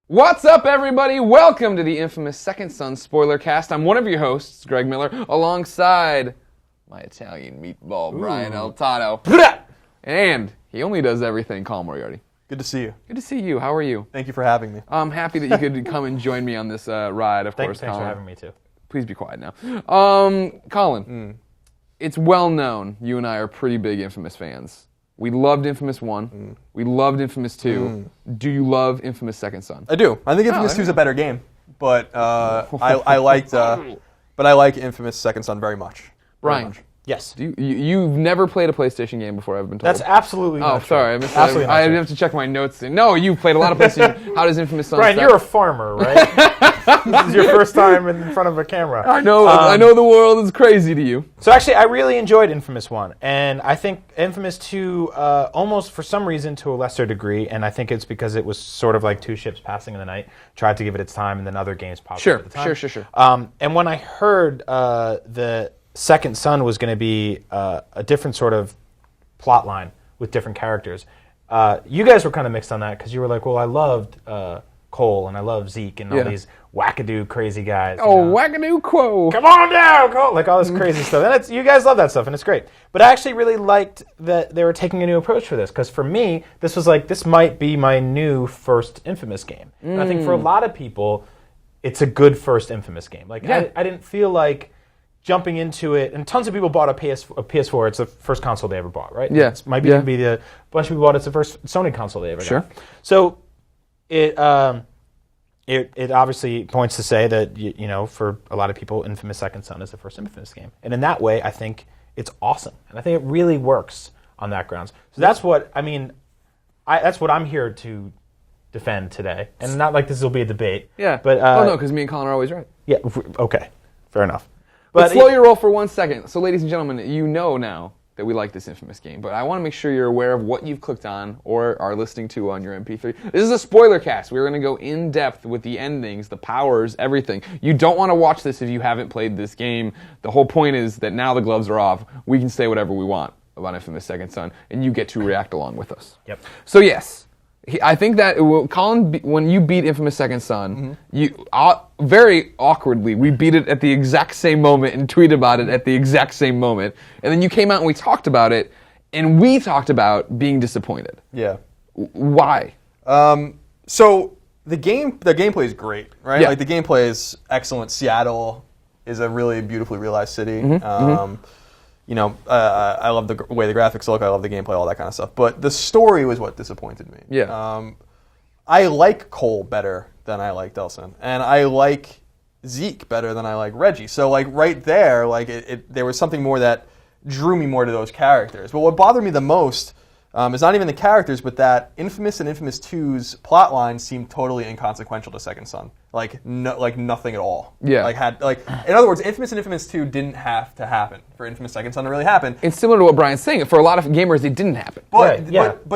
What's up, everybody? Welcome to the infamous Second Son Spoilercast. I'm one of your hosts, Greg Miller, alongside my Italian meatball, Brian Eltato. And he only does everything, Colin Moriarty. Good to see you. Good to see you. How are you? Thank you for having me. I'm happy that you could come and join me on this ride, of course, Thanks Colin. for having me, too. Please be quiet now. Colin, it's well known you and I are pretty big Infamous fans. We loved Infamous 1. We loved Infamous 2. Do you love Infamous Second Son? I do. I think Infamous 2 is a better game, but I like Infamous Second Son very much. Brian, Yes. you've never played a PlayStation game before, I've been told. That's absolutely not true. Sorry. I missed absolutely that. I have to check my notes. No, you've played a lot of PlayStation. How does Infamous Son Brian, you're a farmer, right? This is your first time in front of a camera. I know the world is crazy to you. So actually, I really enjoyed Infamous 1, and I think Infamous 2 almost, for some reason, to a lesser degree, and I think it's because it was sort of like two ships passing in the night, tried to give it its time, and then other games popped up at the time. Sure. And when I heard the Second Son was going to be a different sort of plot line with different characters, you guys were kind of mixed on that because you were like, well, I loved Cole and I love Zeke and all these wackadoo crazy guys. Wackadoo quo. Come on down, Cole! Like all this crazy stuff. And you guys love that stuff, and it's great. But I actually really liked that they were taking a new approach for this, because for me, this was like, this might be my new first Infamous game. And I think for a lot of people, it's a good first Infamous game. Like I didn't feel like jumping into it, and tons of people bought a PS4. It's the first console they ever bought, right? Yeah. It might even be a bunch of people bought it's the first Sony console they ever got. So it obviously points to say that, you know, for a lot of people, Infamous Second Son is the first Infamous game. And in that way, I think it's awesome. And I think it really works on that grounds. So that's what, I mean, that's what I'm here to defend today. And not like this will be a debate. Yeah. But, no, because me and Colin are always right. Yeah, okay. Fair enough. But slow your roll for 1 second. So, ladies and gentlemen, you know now that we like this Infamous game, but I want to make sure you're aware of what you've clicked on or are listening to on your MP3. This is a spoiler cast. We're going to go in depth with the endings, the powers, everything. You don't want to watch this if you haven't played this game. The whole point is that now the gloves are off. We can say whatever we want about Infamous Second Son, and you get to react along with us. Yep. So yes, I think that Colin, when you beat Infamous Second Son, you very awkwardly, we beat it at the exact same moment and tweeted about it at the exact same moment, and then you came out and we talked about it, and we talked about being disappointed. Yeah. Why? So the gameplay is great, right? Yeah. Like the gameplay is excellent. Seattle is a really beautifully realized city. You know, I love the way the graphics look. I love the gameplay, all that kind of stuff. But the story was what disappointed me. Yeah. I like Cole better than I like Delson, and I like Zeke better than I like Reggie. So like right there, like there was something more that drew me more to those characters. But what bothered me the most is not even the characters, but that Infamous and Infamous 2's plot lines seemed totally inconsequential to Second Son. Like nothing at all. Yeah. In other words, Infamous and Infamous 2 didn't have to happen for Infamous Second Son to really happen. It's similar to what Brian's saying. For a lot of gamers, it didn't happen. But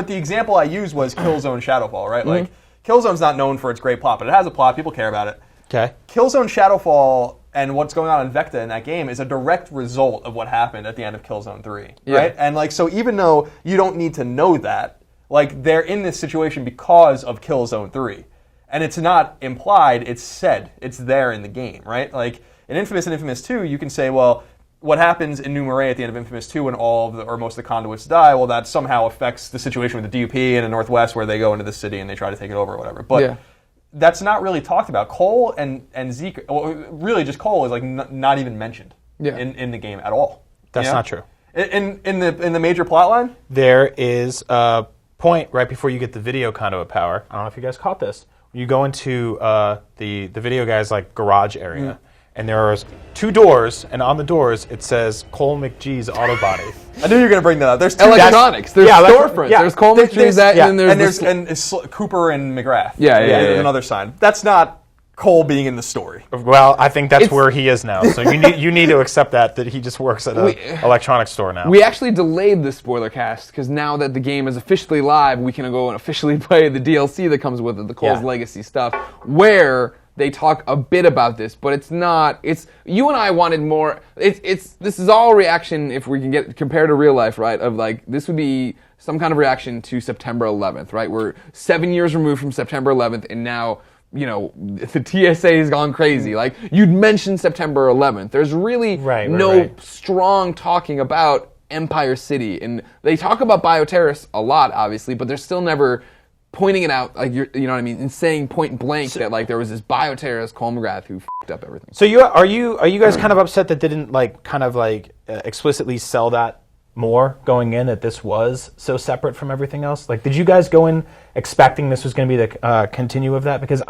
the example I used was Killzone Shadowfall, right? Like Killzone's not known for its great plot, but it has a plot. People care about it. Okay. Killzone Shadowfall and what's going on in Vecta in that game is a direct result of what happened at the end of Killzone 3, right? And like, so even though you don't need to know that, like they're in this situation because of Killzone 3. And it's not implied, it's said. It's there in the game, right? Like in Infamous and Infamous 2, you can say, well, what happens in New Marais at the end of Infamous 2 when all of the, or most of the conduits die, well, that somehow affects the situation with the DUP in the Northwest where they go into the city and they try to take it over or whatever. But that's not really talked about. Cole and Zeke, well, really just Cole is like not even mentioned in the game at all. That's not true. In the major plot line? There is a point right before you get the video conduit power. I don't know if you guys caught this. You go into the video guy's like garage area, and there are 2 doors, and on the doors it says Cole McGee's Auto Body. I knew you were going to bring that up. There's 2 electronics. There's storefronts. There's Cole McGee's and there's it's Cooper and McGrath. There's another sign. That's not Cole being in the story. Well, I think that's where he is now. So you need to accept that he just works at an electronics store now. We actually delayed the spoiler cast because now that the game is officially live, we can go and officially play the DLC that comes with it, the Cole's Legacy stuff, where they talk a bit about this, but it's not. It's you and I wanted more. This is all reaction if we can get compared to real life, right? Of like this would be some kind of reaction to September 11th, right? We're 7 years removed from September 11th, and now the TSA has gone crazy. Like, you'd mentioned September 11th. There's really no strong talking about Empire City. And they talk about bioterrorists a lot, obviously, but they're still never pointing it out, like, you know what I mean, and saying point blank that, like, there was this bioterrorist, Cole McGrath, who f***ed up everything. So are you guys kind of upset that they didn't, like, kind of, like, explicitly sell that more going in, that this was so separate from everything else? Like, did you guys go in expecting this was going to be the continue of that? Because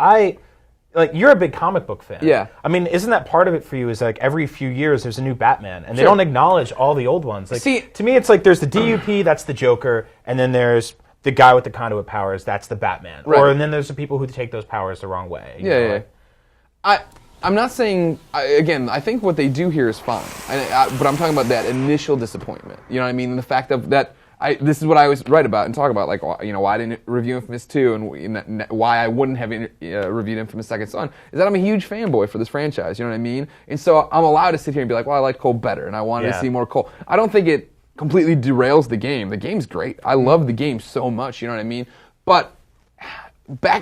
you're a big comic book fan. Yeah. I mean, isn't that part of it for you, is like every few years there's a new Batman, and they don't acknowledge all the old ones. Like, to me, it's like there's the DUP, that's the Joker, and then there's the guy with the conduit powers, that's the Batman. Right. And then there's the people who take those powers the wrong way. I'm not saying, again, I think what they do here is fine. But I'm talking about that initial disappointment. You know what I mean? And the fact that this is what I always write about and talk about, like, why I didn't review Infamous 2 and why I wouldn't have reviewed Infamous Second Son, is that I'm a huge fanboy for this franchise, you know what I mean? And so I'm allowed to sit here and be like, well, I like Cole better, and I wanted to see more Cole. I don't think it completely derails the game. The game's great. I love the game so much, you know what I mean? But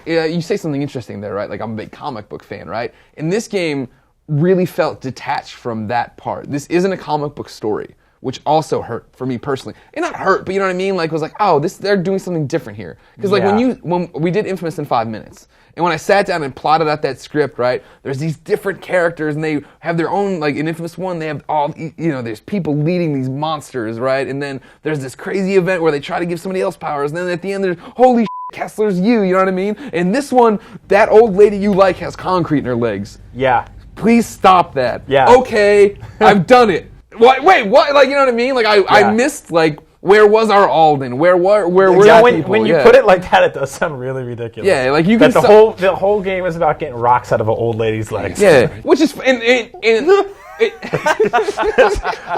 you say something interesting there, right? Like, I'm a big comic book fan, right? And this game really felt detached from that part. This isn't a comic book story, which also hurt for me personally. And not hurt, but you know what I mean? Like, it was like, oh, they're doing something different here. Because like when we did Infamous in 5 minutes, and when I sat down and plotted out that script, right, there's these different characters, and they have their own, like in Infamous 1, they have all, there's people leading these monsters, right? And then there's this crazy event where they try to give somebody else powers, and then at the end there's, holy shit, Kessler's you know what I mean? And this one, that old lady you like has concrete in her legs. Yeah. Please stop that. Yeah. Okay, I've done it. What? Wait, what? Like, you know what I mean? Like, I missed, like, where was our Alden? Where were people? When you put it like that, it does sound really ridiculous. Yeah, like you can. The whole game is about getting rocks out of an old lady's legs. Yeah, which is I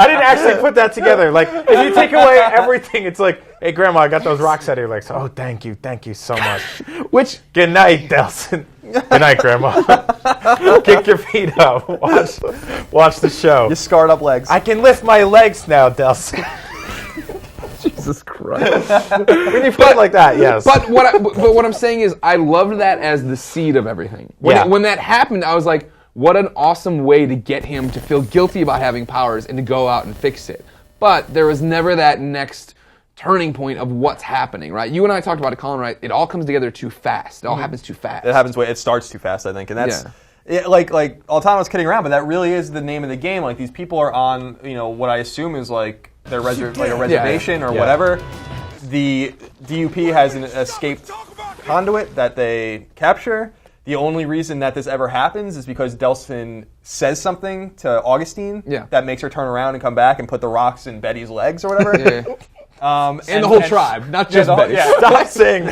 didn't actually put that together. Like, if you take away everything, it's like, hey, Grandma, I got those rocks out of your legs. Oh, thank you so much. Which, good night, Delson. Good night, Grandma. Kick your feet up. Watch the show. You scarred up legs. I can lift my legs now, Delson. Jesus Christ. When you put it like that, yes. But what I'm saying is, I loved that as the seed of everything. When that happened, I was like, what an awesome way to get him to feel guilty about having powers and to go out and fix it. But there was never that next turning point of what's happening, right? You and I talked about it, Colin, right? It all comes together too fast. It all happens too fast. It starts too fast, I think. And that's... Yeah. Like Altano's kidding around, but that really is the name of the game. Like, these people are on, what I assume is like their like a reservation or whatever. The DUP has an escaped conduit that they capture. The only reason that this ever happens is because Delson says something to Augustine that makes her turn around and come back and put the rocks in Betty's legs or whatever. And the whole tribe, not just Betty. Stop saying,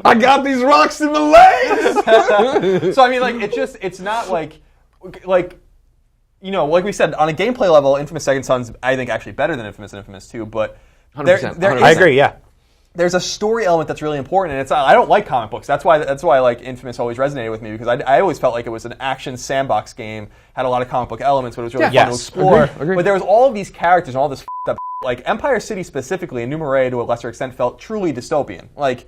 I got these rocks in my legs! So, I mean, like, it's not like we said, on a gameplay level, Infamous Second Son's, I think, actually better than Infamous and Infamous 2, but 100%. I agree, yeah. There's a story element that's really important, and I don't like comic books. That's why like Infamous always resonated with me, because I always felt like it was an action sandbox game, had a lot of comic book elements, but it was really fun to explore. Agreed. But there was all of these characters and all this up, like Empire City specifically, and New Marais to a lesser extent felt truly dystopian. Like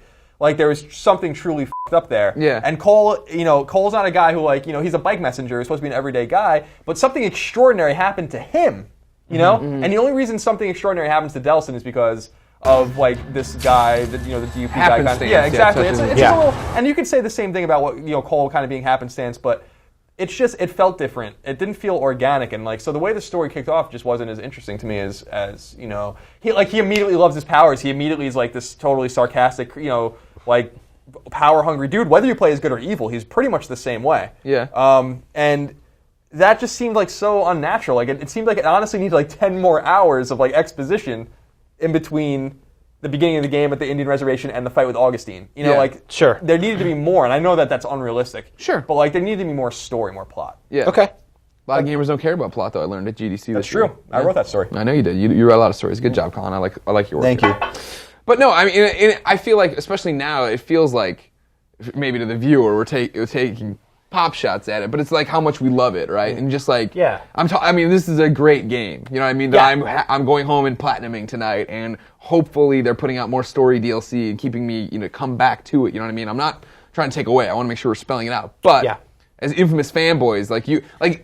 there was something truly up there. Yeah. And Cole's not a guy who he's a bike messenger, he's supposed to be an everyday guy, but something extraordinary happened to him. And the only reason something extraordinary happens to Delson is because of like this guy, the DUP guy. Yeah, exactly. It's a little, and you could say the same thing about what Cole kind of being happenstance, but it felt different. It didn't feel organic, and so the way the story kicked off just wasn't as interesting to me as he immediately loves his powers. He immediately is like this totally sarcastic, like power hungry dude. Whether you play as good or evil, he's pretty much the same way. Yeah. And that just seemed like so unnatural. Like it seemed like it honestly needed like 10 more hours of like exposition in between the beginning of the game at the Indian Reservation and the fight with Augustine. Sure. There needed to be more, and I know that that's unrealistic. Sure. But there needed to be more story, more plot. Yeah. Okay. A lot of gamers don't care about plot, though. I learned at GDC. That's true. I wrote that story. I know you did. You wrote a lot of stories. Good job, Colin. I like your work. Thank you. But no, I mean, I feel like, especially now, it feels like maybe to the viewer we're taking pop shots at it, but it's like how much we love it, right? And just like, I mean, this is a great game. You know what I mean? That I'm going home and platinuming tonight, and hopefully they're putting out more story DLC and keeping me, come back to it. You know what I mean? I'm not trying to take away. I want to make sure we're spelling it out. But Yeah. as Infamous fanboys,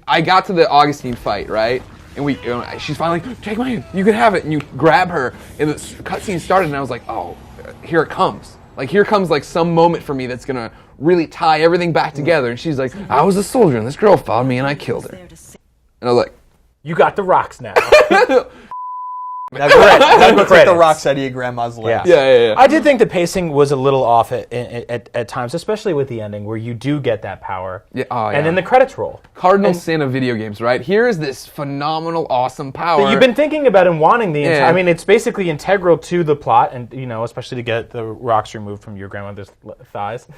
I got to the Augustine fight, right? And she's finally like, take my hand, you can have it. And you grab her, and the cutscene started, and I was like, oh, here it comes. Like, here comes, like, some moment for me that's going to really tie everything back together. And she's like, I was a soldier, and this girl followed me, and I killed her. And I was like, You got the rocks now. That looks like the rocks out of your grandma's leg. Yeah. I did think the pacing was a little off at times, especially with the ending where you do get that power. Yeah. And then the credits roll. Cardinal sin of video games, right? Here is this phenomenal, awesome power. That you've been thinking about and wanting the entire. Yeah. I mean, it's basically integral to the plot, and especially to get the rocks removed from your grandmother's thighs.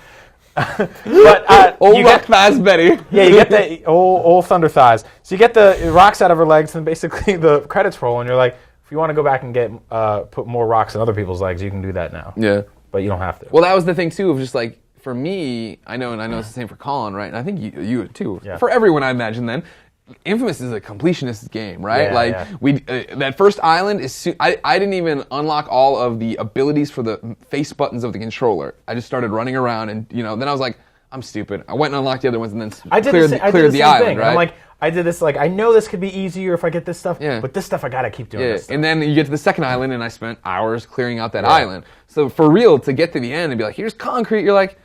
But Old rock thighs, Betty. Yeah, you get the old thunder thighs. So you get the rocks out of her legs, and basically the credits roll, and you're like, if you want to go back and get put more rocks in other people's legs, you can do that now. Yeah. But you don't have to. Well, that was the thing, too, of just like, for me, I know it's the same for Colin, right? And I think you too. Yeah. For everyone, I imagine then. Infamous is a completionist game, right? Yeah, we that first island is. I didn't even unlock all of the abilities for the face buttons of the controller. I just started running around, and then I was like, I'm stupid. I went and unlocked the other ones, and then cleared the island, thing. right? I'm like, I did this. Like, I know this could be easier if I get this stuff, Yeah. but this stuff I gotta keep doing. Yeah, This stuff. and then you get to the second island, and I spent hours clearing out that island. So for real, to get to the end and be like, here's concrete, you're like,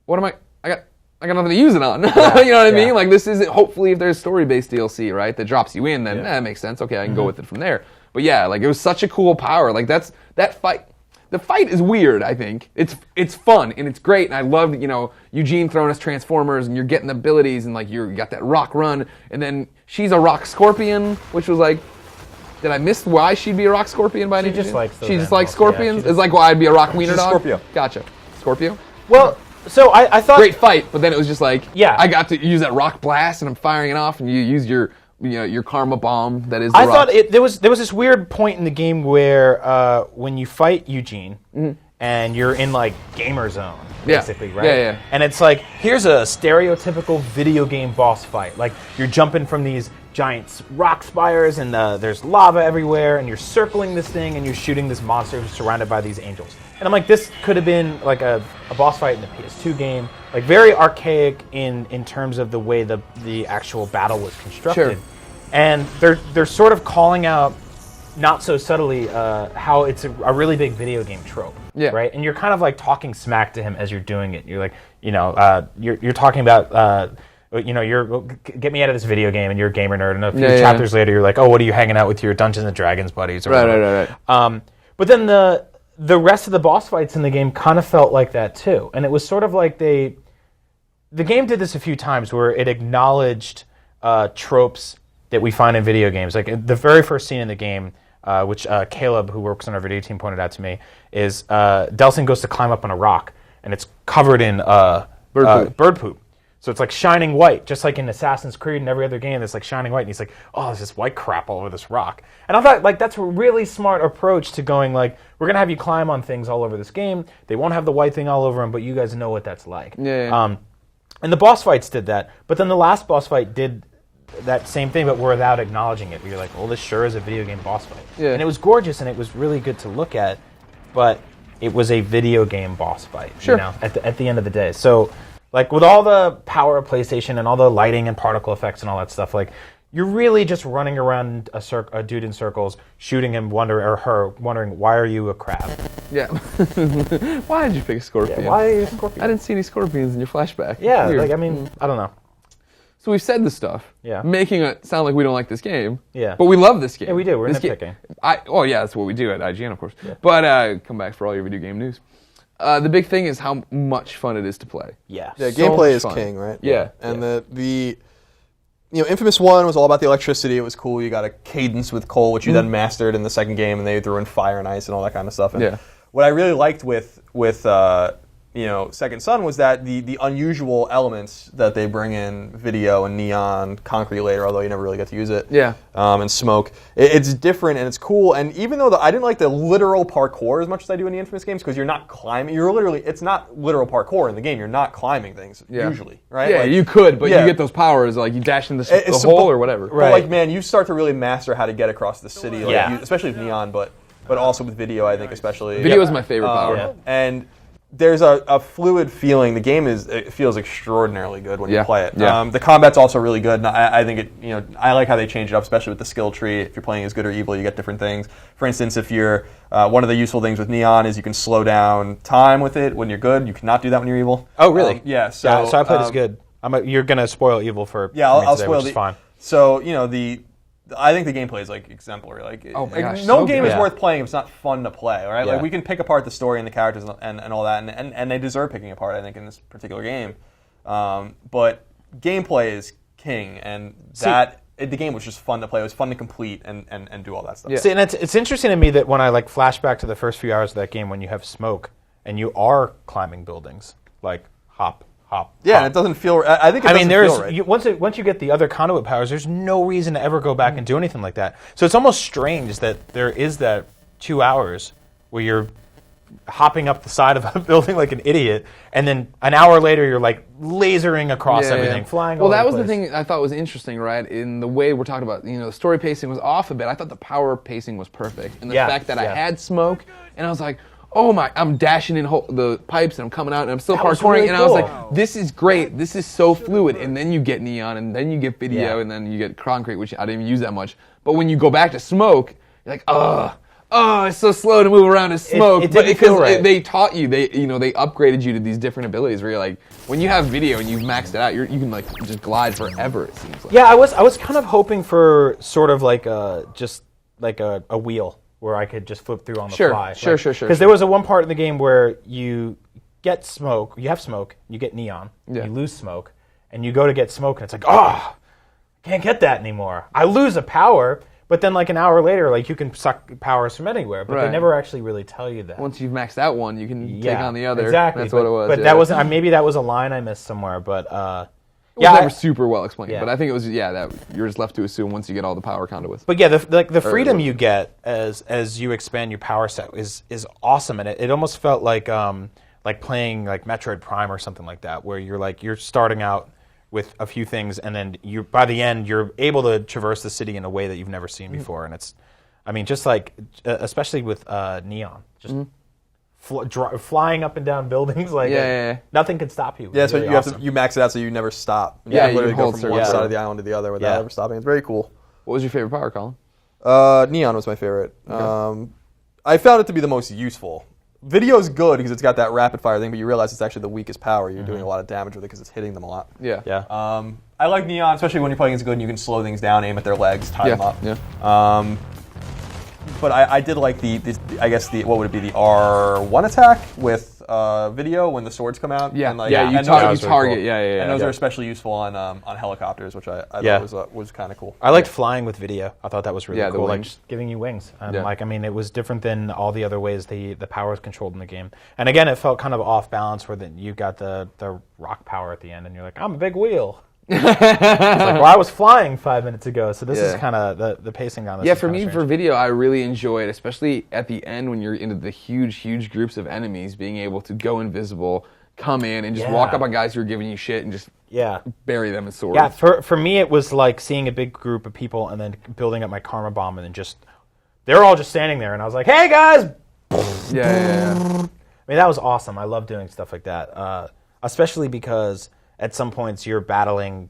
what am I got nothing to use it on. You know what I mean? Like, this isn't, hopefully if there's story-based DLC, right, that drops you in, then that makes sense. Okay, I can go with it from there. But yeah, like, it was such a cool power. Like, that fight. The fight is weird, I think. It's fun, and it's great, and I love, Eugene throwing us Transformers, and you're getting the abilities, and, like, you got that rock run, and then she's a rock scorpion, which was, like, did I miss why she'd be a rock scorpion by any chance? She just likes scorpions? It's like why I'd be a rock wiener dog? Scorpio. Gotcha. Scorpio? Well, so I thought Great fight, but then it was just like, Yeah. I got to use that rock blast, and I'm firing it off, and you use your karma bomb that is the I rock. thought there was this weird point in the game where when you fight Eugene and you're in like gamer zone, basically, right? Yeah. And it's like, here's a stereotypical video game boss fight. Like, you're jumping from these giant rock spires, and there's lava everywhere, and you're circling this thing, and you're shooting this monster who's surrounded by these angels. And I'm like, this could have been like a boss fight in the PS2 game, like very archaic in terms of the way the actual battle was constructed. Sure. And they're sort of calling out, not so subtly, how it's a really big video game trope. Yeah. Right? And you're kind of like talking smack to him as you're doing it. You're like, you're talking about, get me out of this video game, and you're a gamer nerd. And a few chapters later, you're like, oh, what are you hanging out with your Dungeons and Dragons buddies? Or Right. But then the rest of the boss fights in the game kind of felt like that too. And it was sort of like the game did this a few times where it acknowledged tropes that we find in video games. Like the very first scene in the game, which Caleb, who works on our video team, pointed out to me, is Delsin goes to climb up on a rock, and it's covered in bird poop. So it's like shining white, just like in Assassin's Creed and every other game that's like shining white. And he's like, oh, there's this white crap all over this rock. And I thought, like, that's a really smart approach to going, like, we're going to have you climb on things all over this game. They won't have the white thing all over them, but you guys know what that's like. Yeah. And the boss fights did that. But then the last boss fight did that same thing, but without acknowledging it. You're like, well, this sure is a video game boss fight. Yeah. And it was gorgeous, and it was really good to look at, but it was a video game boss fight. Sure. At the end of the day. So, like, with all the power of PlayStation and all the lighting and particle effects and all that stuff, like, you're really just running around a dude in circles, shooting him, wondering, why are you a crab? Yeah. Why did you pick a scorpion? Yeah, why are you a scorpion? I didn't see any scorpions in your flashback. Yeah, Weird. like, I mean, I don't know. So we've said this stuff, making it sound like we don't like this game. Yeah. But we love this game. Yeah, we do. We're this nitpicking. That's what we do at IGN, of course. Yeah. But come back for all your video game news. The big thing is how much fun it is to play. Yeah. Yeah, So gameplay much is fun. king, right? Yeah. And the Infamous 1 was all about the electricity. It was cool. You got a cadence with Cole, which you then mastered in the second game, and they threw in fire and ice and all that kind of stuff. And what I really liked with Second Son was that the unusual elements that they bring in, video and neon, concrete later, although you never really get to use it. Yeah. And smoke. It's different and it's cool. And even though I didn't like the literal parkour as much as I do in the Infamous games, because you're not climbing. It's not literal parkour in the game. You're not climbing things usually, right? Yeah, like, you could, but you get those powers, like you dash in the hole or whatever. But like, man, you start to really master how to get across the city, like, especially with neon, but also with video, I think especially. Video is my favorite power. And there's a fluid feeling. The game it feels extraordinarily good when you play it. Yeah. The combat's also really good, and I think I like how they change it up, especially with the skill tree. If you're playing as good or evil, you get different things. For instance, if you're one of the useful things with Neon is you can slow down time with it when you're good. You cannot do that when you're evil. Oh, really? Yeah. So I played as good. You're gonna spoil evil for me I'll today, spoil which is fine. So I think the gameplay is exemplary. No game is worth playing if it's not fun to play. Right? Yeah. Like we can pick apart the story and the characters and all that, and they deserve picking apart. I think in this particular game, but gameplay is king, and the game was just fun to play. It was fun to complete and do all that stuff. Yeah. See, and it's interesting to me that when I flash back to the first few hours of that game, when you have smoke and you are climbing buildings, like hop. Yeah, and it doesn't feel. I think. Once you get the other conduit powers, there's no reason to ever go back and do anything like that. So it's almost strange that there is that 2 hours where you're hopping up the side of a building like an idiot, and then an hour later you're lasering across everything, flying. Well, that was the the thing I thought was interesting, right? In the way we're talking about, the story pacing was off a bit. I thought the power pacing was perfect, and the fact that I had smoke, and I was like, oh my, I'm dashing in the pipes and I'm coming out and I'm still parkouring, really and I was like, this is great, this is so fluid. And then you get Neon, and then you get video, and then you get concrete, which I didn't even use that much. But when you go back to smoke, you're like, it's so slow to move around in smoke. It didn't feel right. They taught you, they upgraded you to these different abilities where you're like, when you have video and you've maxed it out, you can just glide forever, it seems like. Yeah, I was kind of hoping for sort of a wheel, where I could just flip through on the fly. Sure. Because there was one part in the game where you get smoke, you have smoke, you get Neon, you lose smoke, and you go to get smoke, and it's like, can't get that anymore. I lose a power, but then an hour later, you can suck powers from anywhere, but they never actually really tell you that. Once you've maxed out one, you can take on the other. Exactly. That's what it was. But that wasn't, maybe that was a line I missed somewhere, but... It was never super well explained, but I think it was that you're just left to assume once you get all the power conduits. But yeah, the freedom you get as you expand your power set is awesome, and it almost felt like playing Metroid Prime or something like that, where you're starting out with a few things, and then by the end you're able to traverse the city in a way that you've never seen before, and it's, especially with Neon, just. Flying up and down buildings, nothing can stop you. Yeah, so really you max it out so you never stop. You literally go from one side of the island to the other without ever stopping. It's very cool. What was your favorite power, Colin? Neon was my favorite. Okay. I found it to be the most useful. Video's good because it's got that rapid fire thing, but you realize it's actually the weakest power. You're doing a lot of damage with it because it's hitting them a lot. Yeah. I like Neon, especially when you're playing as good and you can slow things down, aim at their legs, tie them up. Yeah. But I did like what would it be, the R1 attack with video when the swords come out. Yeah, and you target. Cool. Yeah. And those are especially useful on helicopters, which I thought was kind of cool. I liked flying with video. I thought that was really cool, just giving you wings. And it was different than all the other ways the power was controlled in the game. And again, it felt kind of off balance where you got the rock power at the end, and you're like, I'm a big wheel. It's I was flying 5 minutes ago, so this is kind of the pacing on this. Yeah, for me, for video, I really enjoyed, especially at the end when you're into the huge groups of enemies, being able to go invisible, come in, and just walk up on guys who are giving you shit and just bury them with swords. Yeah, for me, it was like seeing a big group of people and then building up my karma bomb, and then they're all just standing there, and I was like, hey guys! Yeah. That was awesome. I love doing stuff like that, especially because at some points you're battling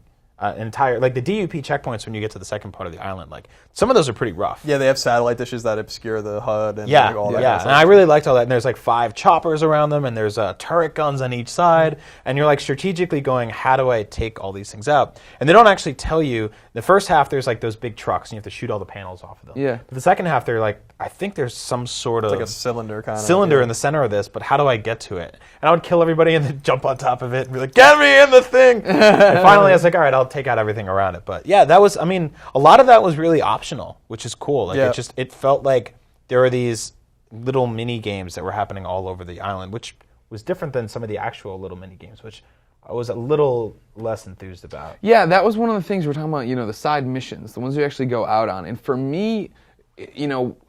entire, the DUP checkpoints when you get to the second part of the island. Some of those are pretty rough. Yeah, they have satellite dishes that obscure the HUD and all that. Yeah, and I really liked all that. And there's 5 choppers around them, and there's turret guns on each side, and you're strategically going, how do I take all these things out? And they don't actually tell you. The first half there's those big trucks, and you have to shoot all the panels off of them. Yeah. But the second half they're I think there's some sort of a cylinder kind of cylinder in the center of this, but how do I get to it? And I would kill everybody and then jump on top of it and be like, get me in the thing! And finally I was like, all right, I'll take out everything around it. But yeah, that was, a lot of that was really optional, which is cool. It felt like there were these little mini games that were happening all over the island, which was different than some of the actual little mini games, which I was a little less enthused about. Yeah, that was one of the things we're talking about, the side missions, the ones you actually go out on. And for me,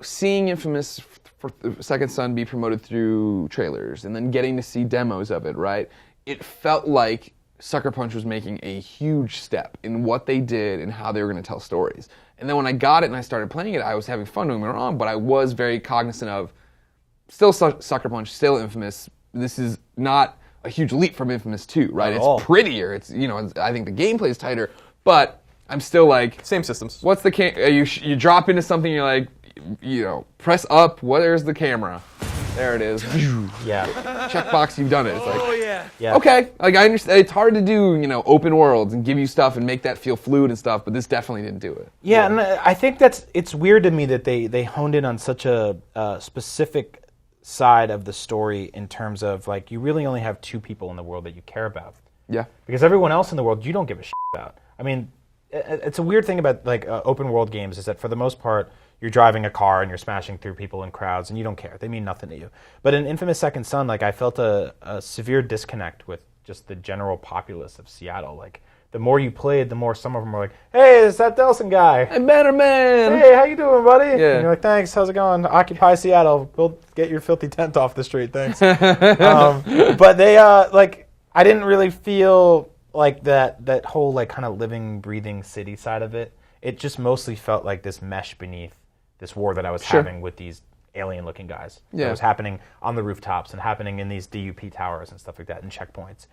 seeing Infamous for Second Son be promoted through trailers and then getting to see demos of it, right? It felt like Sucker Punch was making a huge step in what they did and how they were going to tell stories. And then when I got it and I started playing it, I was having fun, don't get me wrong, but I was very cognizant of still Sucker Punch, still Infamous, this is not a huge leap from Infamous 2, right? Not at all. It's prettier. It's I think the gameplay is tighter, but I'm still like, Same systems. what's the you drop into something, you're like, press up. Where's the camera? There it is. Yeah. Checkbox, you've done it. It's like, Yeah. okay, like I understand. It's hard to do, open worlds and give you stuff and make that feel fluid and stuff, but this definitely didn't do it. Yeah, and I think it's weird to me that they honed in on such a specific side of the story in terms of like you really only have 2 people in the world that you care about. Yeah. Because everyone else in the world you don't give a shit about. I mean, it's a weird thing about like open world games is that for the most part you're driving a car and you're smashing through people in crowds and you don't care. They mean nothing to you. But in Infamous Second Son, like I felt a severe disconnect with just the general populace of Seattle. Like the more you played, the more some of them were like, "Hey, it's that Delson guy. Hey, Banner Man. Hey, how you doing, buddy?" Yeah. And you're like, "Thanks. How's it going? Occupy Seattle. We'll get your filthy tent off the street. Thanks." But they like I didn't really feel like that whole like kind of living, breathing city side of it. It just mostly felt like this mesh beneath this war that I was having with these alien-looking guys. Yeah. That was happening on the rooftops and happening in these DUP towers and stuff like that and checkpoints.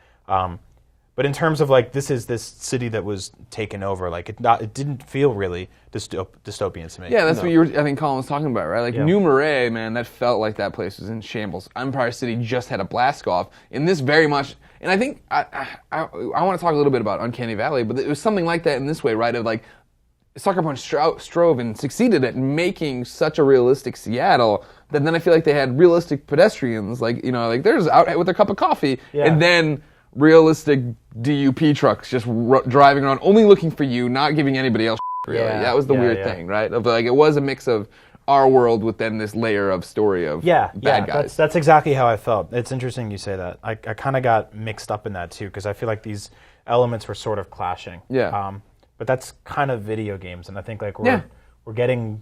But in terms of like this is this city that was taken over, like it didn't feel really dystopian to me. Yeah, that's what you were, I think Colin was talking about, right? Like Yeah. New Marais, man, that felt like that place was in shambles. Empire City just had a blast off. In this very much, and I think I want to talk a little bit about Uncanny Valley, but it was something like that in this way, right? Of like Sucker Punch strove and succeeded at making such a realistic Seattle that then I feel like they had realistic pedestrians, like like there's out with a cup of coffee, and then realistic DUP trucks just driving around, only looking for you, not giving anybody else really. Yeah. That was the weird thing, right? Of like it was a mix of our world with then this layer of story of bad guys. That's exactly how I felt. It's interesting you say that. I kind of got mixed up in that too because I feel like these elements were sort of clashing. Yeah. But that's kind of video games, and I think like we're getting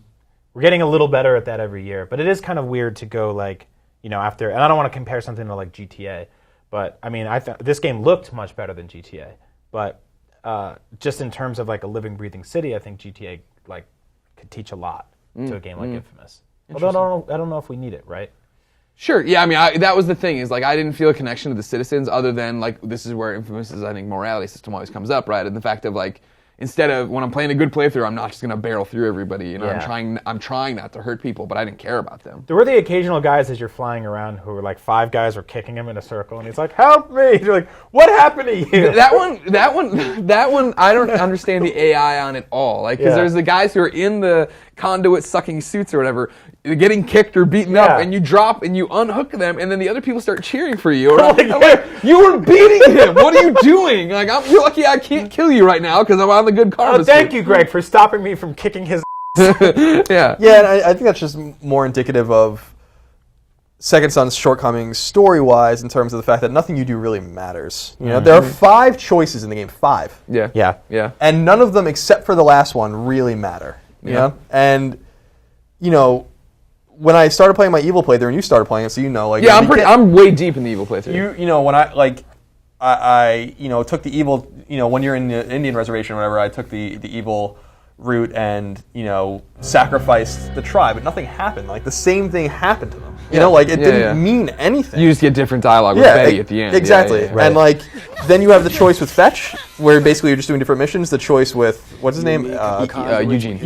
a little better at that every year. But it is kind of weird to go like after, and I don't want to compare something to like GTA, but I mean this game looked much better than GTA. But just in terms of like a living, breathing city, I think GTA like could teach a lot to a game like Infamous. Although I don't know if we need it, right? Sure. Yeah. I mean, that was the thing is like I didn't feel a connection to the citizens other than like this is where Infamous's I think morality system always comes up, right? And the fact of like. Instead of when I'm playing a good playthrough, I'm not just gonna barrel through everybody. I'm trying not to hurt people, but I didn't care about them. There were the occasional guys as you're flying around who were like 5 guys were kicking him in a circle, and he's like, "Help me!" You're like, "What happened to you?" That one, I don't understand the AI on it all. Like, because there's the guys who are in the conduit sucking suits or whatever, getting kicked or beaten up, and you drop and you unhook them, and then the other people start cheering for you. Or I'm like, you were beating him. What are you doing? Like, you're lucky I can't kill you right now because I'm on the good karma. Thank you, Greg, for stopping me from kicking his. Yeah. Yeah, and I think that's just more indicative of Second Son's shortcomings story-wise in terms of the fact that nothing you do really matters. There are 5 choices in the game, 5. Yeah. And none of them, except for the last one, really matter. And when I started playing my Evil playthrough, and you started playing it, so like I'm way deep in the Evil playthrough. When I took the Evil, when you're in the Indian reservation or whatever, I took the Evil route and sacrificed the tribe, but nothing happened. Like the same thing happened to them. It didn't mean anything. You just get different dialogue with Betty at the end. Exactly. Yeah. And then you have the choice with Fetch, where basically you're just doing different missions. The choice with what's his name, Eugene,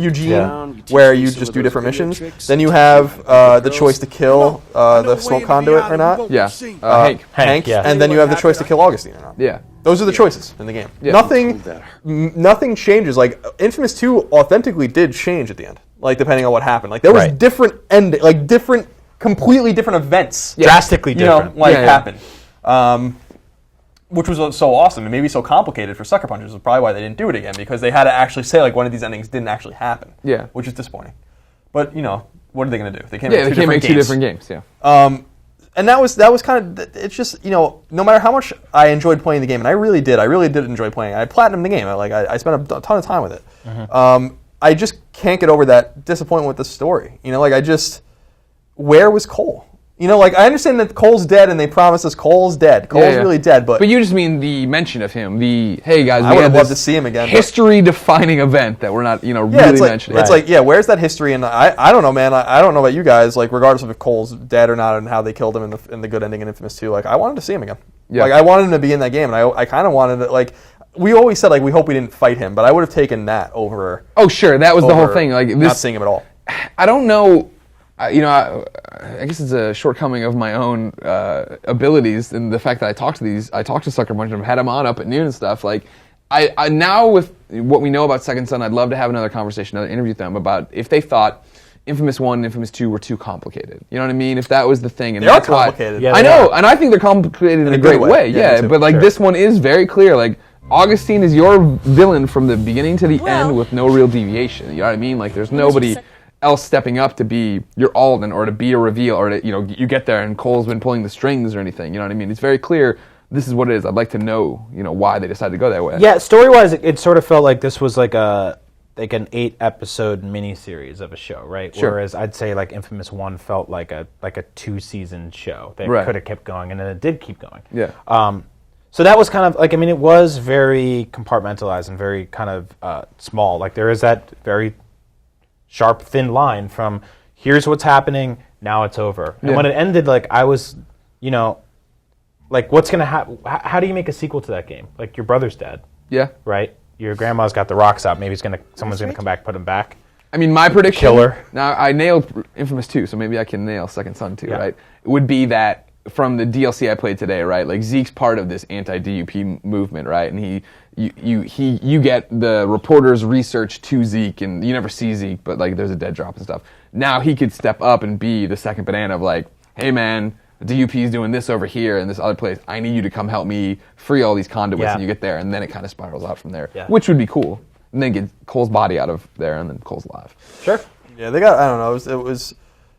where you just do different missions. Then you have the choice to kill the smoke conduit or not. Yeah. Hank. Yeah. And then you have the choice to kill Augustine or not. Yeah. Those are the choices in the game. Yeah. Nothing changes. Like Infamous 2 authentically did change at the end. Like depending on what happened. Like there was different completely different events. Drastically different. Happened. Which was so awesome and maybe so complicated for Sucker Punch. Is probably why they didn't do it again, because they had to actually say like one of these endings didn't actually happen. Yeah. Which is disappointing. But what are they going to do? They can't make two different games. Yeah. And that was kind of, it's just, no matter how much I enjoyed playing the game, and I really did enjoy playing it. I platinumed the game. I spent a ton of time with it. I just can't get over that disappointment with the story. Where was Cole? You know, like, I understand that Cole's dead, and they promise us Cole's dead. Cole's really dead, but you just mean the mention of him. Hey guys, I would have loved to see him again. History-defining event that we're not, really mentioning. It's like, where's that history? And I don't know, man. I don't know about you guys. Like, regardless of if Cole's dead or not, and how they killed him in the good ending in Infamous 2, like, I wanted to see him again. Yeah. Like, I wanted him to be in that game, and I kind of wanted it. Like, we always said, like, we hope we didn't fight him, but I would have taken that over. Oh, sure, that was the whole thing. Like, not seeing him at all. I don't know. I guess it's a shortcoming of my own abilities, and the fact that I talk to Sucker Punch and had him on up at noon and stuff. Like, I now with what we know about Second Son, I'd love to have another conversation, another interview with them about if they thought Infamous 1 and Infamous 2 were too complicated. You know what I mean? If that was the thing, and they are complicated. I know, and I think they're complicated in a great way. Yeah, but like this one is very clear. Like, Augustine is your villain from the beginning to the end with no real deviation. You know what I mean? Like, there's nobody else stepping up to be your Alden or to be a reveal or to, you get there and Cole's been pulling the strings or anything. You know what I mean? It's very clear this is what it is. I'd like to know, why they decided to go that way. Yeah, story-wise, it sort of felt like this was like an 8-episode miniseries of a show, right? Sure. Whereas I'd say like Infamous 1 felt like a 2-season show that could have kept going, and then it did keep going. Yeah. So that was kind of like, it was very compartmentalized and very kind of small. Like, there is that very sharp, thin line from here's what's happening, now it's over. And when it ended, like, I was, like, what's going to happen? How do you make a sequel to that game? Like, your brother's dead. Yeah. Right? Your grandma's got the rocks out. Maybe someone's going to come back, put him back. I mean, my prediction... Killer. Now, I nailed Infamous 2, so maybe I can nail Second Son too, right? It would be that from the DLC I played today, right? Like, Zeke's part of this anti-DUP movement, right? And you get the reporter's research to Zeke, and you never see Zeke, but like there's a dead drop and stuff. Now he could step up and be the second banana of like, hey man, the DUP is doing this over here in this other place. I need you to come help me free all these conduits, and you get there, and then it kind of spirals out from there, which would be cool. And then get Cole's body out of there, and then Cole's alive. Sure. Yeah, they got. I don't know. It was.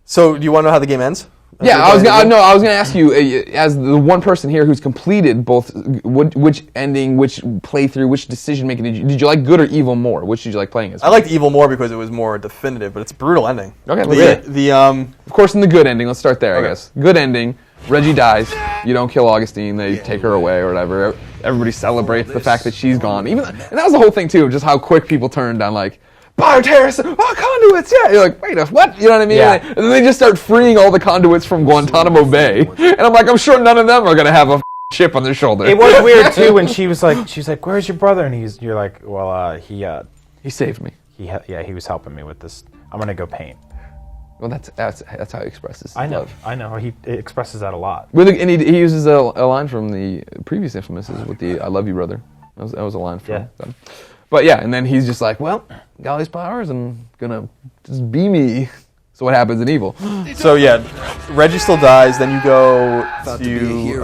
So, do you want to know how the game ends? I was gonna ask you, as the one person here who's completed both, which ending, which playthrough, which decision making did you like good or evil more? Which did you like playing as? I liked evil more because it was more definitive, but it's a brutal ending. Okay, of course, in the good ending, let's start there. I guess good ending. Reggie dies. You don't kill Augustine. They take her away or whatever. Everybody celebrates the fact that she's gone. And that was the whole thing too, just how quick people turned on like. Bioterrorists, conduits, yeah. You're like, wait, what? You know what I mean? Yeah. And then they just start freeing all the conduits from Guantanamo Bay. And I'm like, I'm sure none of them are going to have a chip on their shoulder. It was weird, too, when she was like, where's your brother? And you're like, well, he saved me. He was helping me with this. I'm going to go paint. Well, that's how he expresses love. I know. He expresses that a lot. And he uses a line from the previous Infamouses with the I love you, brother. That was a line from them. But yeah, and then he's just like, well, got all these powers, I'm gonna just be me. So what happens in Evil? So yeah, Reggie still dies, then you go to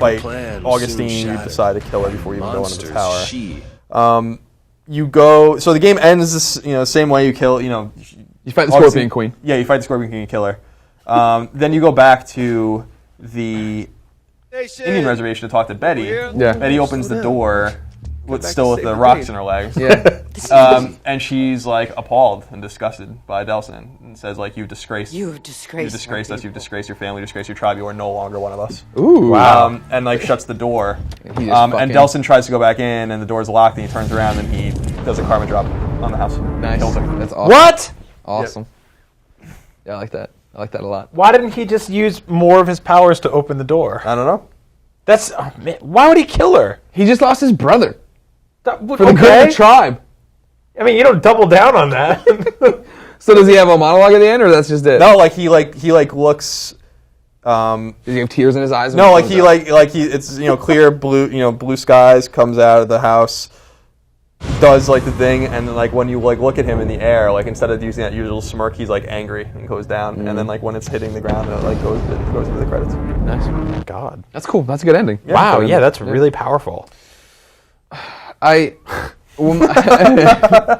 fight Augustine, you decide to kill her before you even go into the tower. You go, so the game ends this, same way you kill, you fight the Scorpion Queen. Yeah, you fight the Scorpion Queen and kill her. Then you go back to the Indian reservation to talk to Betty. Yeah. Betty opens the door. Still with the rocks in her legs. Yeah. And she's like appalled and disgusted by Delson and says like, you've disgraced us, you've disgraced your family, disgraced your tribe, you are no longer one of us. Ooh. Wow. And like shuts the door. And Delson tries to go back in and the door's locked and he turns around and he does a karma drop on the house. Nice. Kills her. That's awesome. What? Awesome. Yep. Yeah, I like that. I like that a lot. Why didn't he just use more of his powers to open the door? I don't know. Why would he kill her? He just lost his brother. For the good of the tribe. I mean, you don't double down on that. So does he have a monologue at the end, or that's just it? No, like he looks. Does he have tears in his eyes? No, it's clear blue skies, comes out of the house, does like the thing, and like when you like look at him in the air, like instead of using that usual smirk, he's like angry and goes down, and then like when it's hitting the ground, it like goes into the credits. Nice. Oh my God, that's cool. That's a good ending. Yeah, wow, yeah, that's really powerful.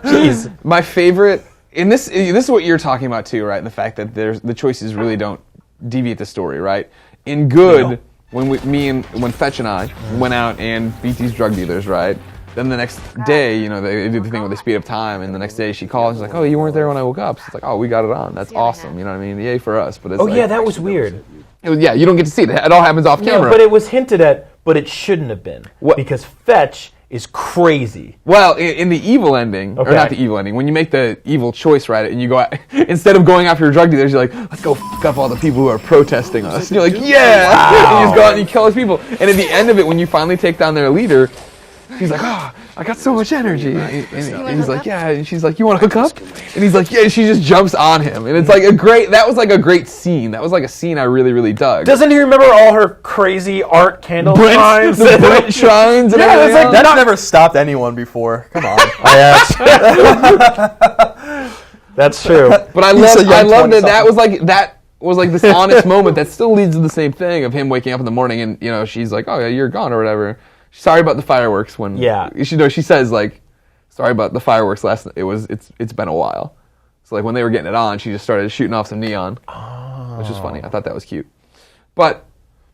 Jeez. My favorite, and this is what you're talking about too, right? The fact that the choices really don't deviate the story, right? In good, when Fetch and I went out and beat these drug dealers, right? then the next day, they do the thing where they speed up time, and the next day she calls, she's like, oh, you weren't there when I woke up. So it's like, oh, we got it on. That's awesome. You know what I mean? Yay for us. But it's that was weird. You don't get to see it. It all happens off camera. No, but it was hinted at, but it shouldn't have been. What? Because Fetch is crazy. Well, in the evil ending, or not the evil ending, when you make the evil choice, right, and you go, instead of going after your drug dealers, you're like, let's go fuck up all the people who are protesting us. And you're like, yeah! Wow. And you just go out and you kill those people. And at the end of it, when you finally take down their leader, he's like, oh, I got so much energy. And he's like, yeah. And she's like, you want to hook up? And he's like, yeah. And she just jumps on him. And it's like that was like a great scene. That was like a scene I really, really dug. Doesn't he remember all her crazy art candle shrines? The Brent shrines and everything. It's like, that's never stopped anyone before. Come on. That's true. But I love that was like this honest moment that still leads to the same thing of him waking up in the morning and, she's like, oh, yeah, you're gone or whatever. Sorry about the fireworks she says like, sorry about the fireworks last night. It's been a while. So like when they were getting it on, she just started shooting off some neon, which is funny. I thought that was cute. But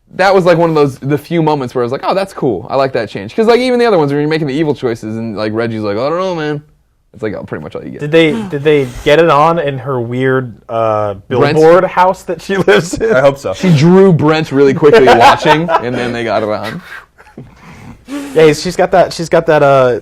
that was like one of the few moments where I was like, oh, that's cool. I like that change. Because like even the other ones when you're making the evil choices and like Reggie's like, I don't know, man. It's like pretty much all you get. Did they get it on in her weird billboard house that she lives in? I hope so. She drew Brent really quickly watching, and then they got it on. Yeah, she's got that.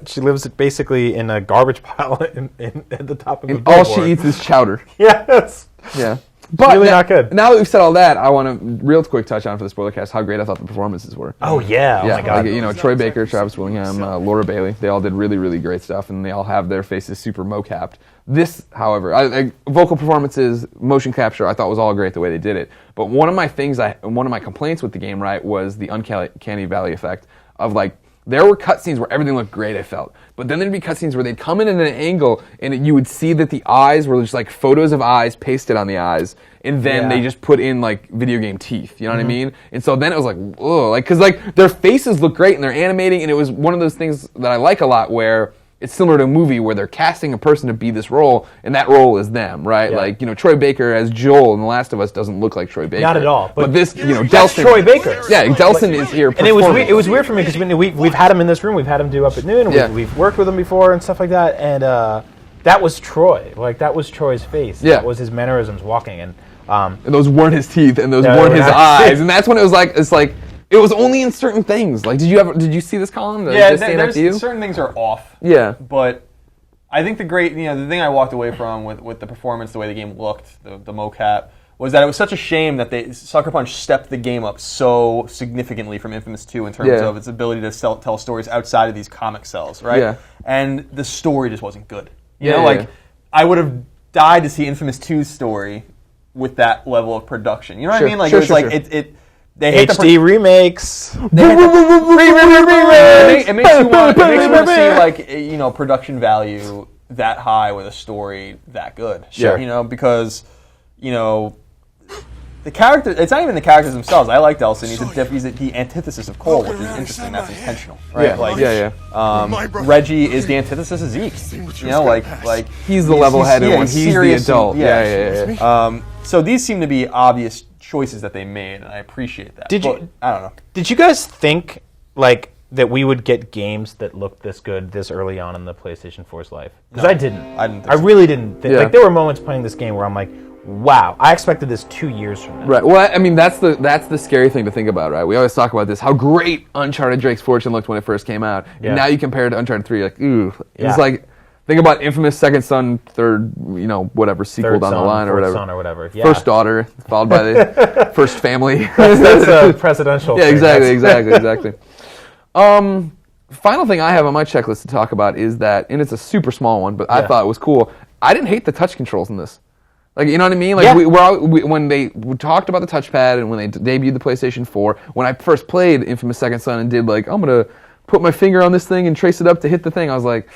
She lives basically in a garbage pile at the top of the billboard. All she eats is chowder. Yes. Yeah. But really not good. Now that we've said all that, I want to real quick touch on for the Spoilercast how great I thought the performances were. Oh yeah. Oh my god. Like, Troy Baker, Travis Willingham, Laura Bailey, they all did really, really great stuff, and they all have their faces super mo-capped. This, however, vocal performances, motion capture, I thought was all great the way they did it. But one of my complaints with the game, right, was the Uncanny Valley effect of like, there were cutscenes where everything looked great, I felt. But then there'd be cutscenes where they'd come in at an angle and you would see that the eyes were just like photos of eyes pasted on the eyes. And then they just put in like video game teeth. You know what I mean? And so then it was like, ugh. Like, cause like their faces look great and they're animating. And it was one of those things that I like a lot where it's similar to a movie where they're casting a person to be this role, and that role is them, right? Yeah. Like, Troy Baker as Joel in The Last of Us doesn't look like Troy Baker. Not at all. But this, Delson. That's Troy Baker. Yeah, Delson is here performing. And it was weird for me because we've had him in this room. We've had him do Up at Noon. We've worked with him before and stuff like that. And that was Troy. Like, that was Troy's face. Yeah. That was his mannerisms walking. And those weren't his teeth, and those weren't his eyes. And that's when it was like, it was only in certain things. Like, did you see this, Colin? Certain things are off. Yeah. But I think the thing I walked away from with the performance, the way the game looked, the mocap, was that it was such a shame that Sucker Punch stepped the game up so significantly from Infamous 2 in terms of its ability to tell stories outside of these comic cells, right? Yeah. And the story just wasn't good. I would have died to see Infamous 2's story with that level of production. You know what I mean? Like, they hate HD remakes. It makes you want to see like production value that high with a story that good. Sure. Because the character. It's not even the characters themselves. I like Delson. He's the antithesis of Cole, which is interesting. That's intentional, right? Reggie is the antithesis of Zeke. He's the level-headed one. He's the adult. Yeah. So these seem to be obvious choices that they made, and I appreciate that. I don't know. Did you guys think that we would get games that looked this good this early on in the PlayStation 4's life? Because I didn't. I really didn't. There were moments playing this game where I'm like, wow, I expected this 2 years from now. Right. Well, I mean, that's the scary thing to think about, right? We always talk about this, how great Uncharted Drake's Fortune looked when it first came out. Yeah. And now you compare it to Uncharted 3, like, ooh. It's like, think about Infamous Second Son, Third, whatever, sequel down the line or whatever. Son or whatever. Yeah. First Daughter, followed by the First Family. That's a presidential thing. Exactly. Final thing I have on my checklist to talk about is that, and it's a super small one, but I thought it was cool, I didn't hate the touch controls in this. Like, you know what I mean? Like, when they talked about the touchpad and when they debuted the PlayStation 4, when I first played Infamous Second Son and did I'm going to put my finger on this thing and trace it up to hit the thing, I was like,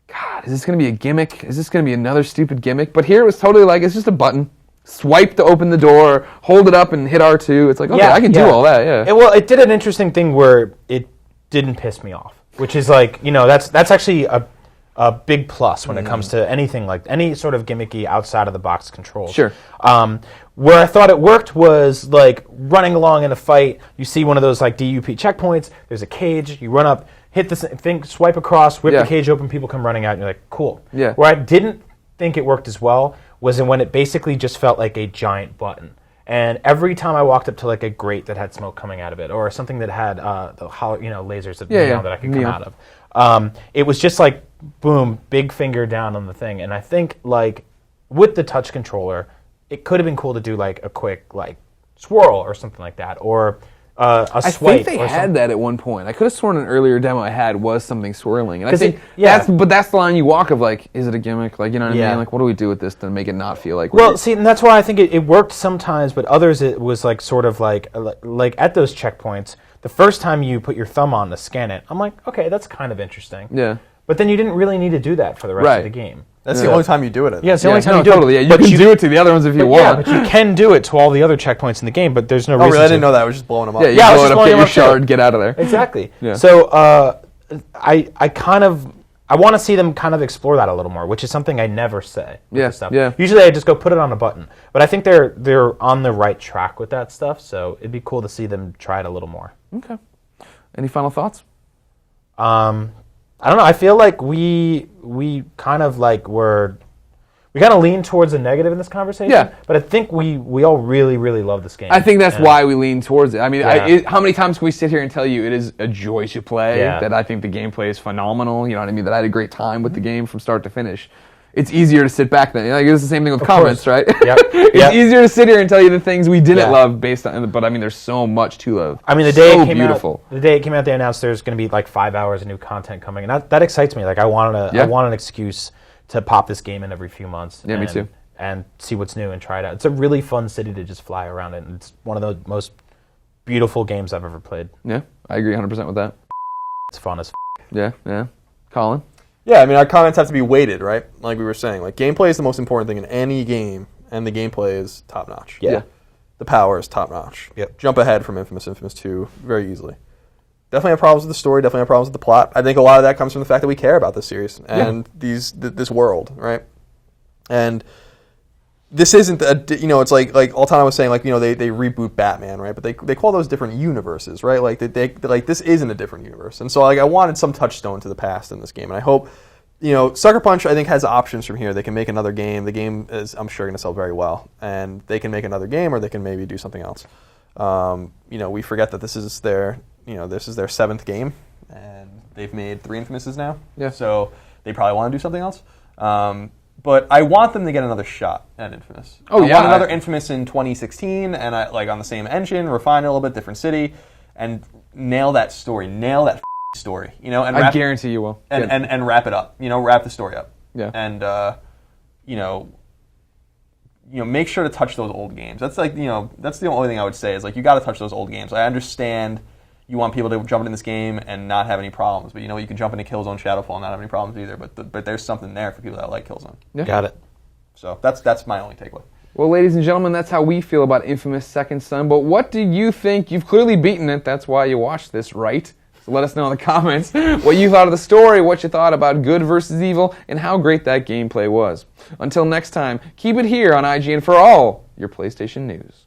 God, is this going to be a gimmick? Is this going to be another stupid gimmick? But here it was totally like, it's just a button. Swipe to open the door, hold it up and hit R2. It's like, okay, I can do all that, It did an interesting thing where it didn't piss me off, which is like, that's actually a big plus when it comes to anything like any sort of gimmicky outside of the box controls. Sure. Where I thought it worked was like running along in a fight. You see one of those like DUP checkpoints. There's a cage. You run up, hit the thing, swipe across, whip the cage open. People come running out, and you're like, cool. Yeah. Where I didn't think it worked as well was when it basically just felt like a giant button. And every time I walked up to like a grate that had smoke coming out of it, or something that had the lasers of neon that I could come out of, it was just like boom, big finger down on the thing. And I think like with the touch controller, it could have been cool to do like a quick like swirl or something like that, or a swipe. I think they had that at one point. I could have sworn an earlier demo I had was something swirling, and I think that's the line you walk of like, is it a gimmick? Like, you know what I mean? Like, what do we do with this to make it not feel like? Well, see, and that's why I think it worked sometimes, but others it was like sort of like at those checkpoints. The first time you put your thumb on to scan it, I'm like, okay, that's kind of interesting. Yeah. But then you didn't really need to do that for the rest of the game. That's the only time you do it. Yeah, it's the only time you do it. Yeah, you can do it to the other ones if you want. Yeah, but you can do it to all the other checkpoints in the game, but there's no reason really? I didn't know that. I was just blowing them up. Yeah, you blow it up, get your shard, get out of there. Exactly. Yeah. So I want to see them kind of explore that a little more, which is something I never say. Yeah, stuff. yeah. Usually I just go put it on a button, but I think they're on the right track with that stuff. So it'd be cool to see them try it a little more. Okay. Any final thoughts? I don't know. I feel like we kind of like we kind of lean towards the negative in this conversation. Yeah. But I think we all really, really love this game. I think that's why we lean towards it. I mean, how many times can we sit here and tell you it is a joy to play, that I think the gameplay is phenomenal, you know what I mean, that I had a great time with the game from start to finish. It's easier to sit back then. Like, it's the same thing with comments, right? Yep. It's easier to sit here and tell you the things we didn't love based on, but I mean, there's so much to love. I mean, the day it came out, they announced there's going to be like 5 hours of new content coming, and that excites me. Like, I want an excuse to pop this game in every few months. Yeah, me too. And see what's new and try it out. It's a really fun city to just fly around in. It's one of the most beautiful games I've ever played. Yeah, I agree 100% with that. It's fun as Yeah. Colin? Yeah, I mean, our comments have to be weighted, right? Like we were saying. Like, gameplay is the most important thing in any game, and the gameplay is top-notch. Yeah. The power is top-notch. Yep. Jump ahead from Infamous 2 very easily. Definitely have problems with the story, definitely have problems with the plot. I think a lot of that comes from the fact that we care about this series and this world, right? And this isn't it's like Altana was saying, like, you know, they reboot Batman, right? But they call those different universes, right? Like they like, this isn't a different universe. And so, like, I wanted some touchstone to the past in this game, and I hope, you know, Sucker Punch, I think, has options from here. They can make another game. The game is, I'm sure, going to sell very well, and they can make another game, or they can maybe do something else. You know, we forget that this is their 7th game, and they've made 3 Infamouses now. Yeah. So they probably want to do something else. But I want them to get another shot at Infamous. I want another Infamous in 2016, and on the same engine, refine it a little bit, different city, and nail that story, story. You know, and I guarantee you will. And wrap it up. You know, wrap the story up. Yeah. And you know, make sure to touch those old games. That's that's the only thing I would say is, like, you got to touch those old games. I understand you want people to jump in this game and not have any problems, but you can jump into Killzone Shadowfall and not have any problems either. But there's something there for people that like Killzone. Yeah. Got it. So that's my only takeaway. Well, ladies and gentlemen, that's how we feel about Infamous Second Son. But what do you think? You've clearly beaten it. That's why you watched this, right? So let us know in the comments what you thought of the story, what you thought about good versus evil, and how great that gameplay was. Until next time, keep it here on IGN for all your PlayStation news.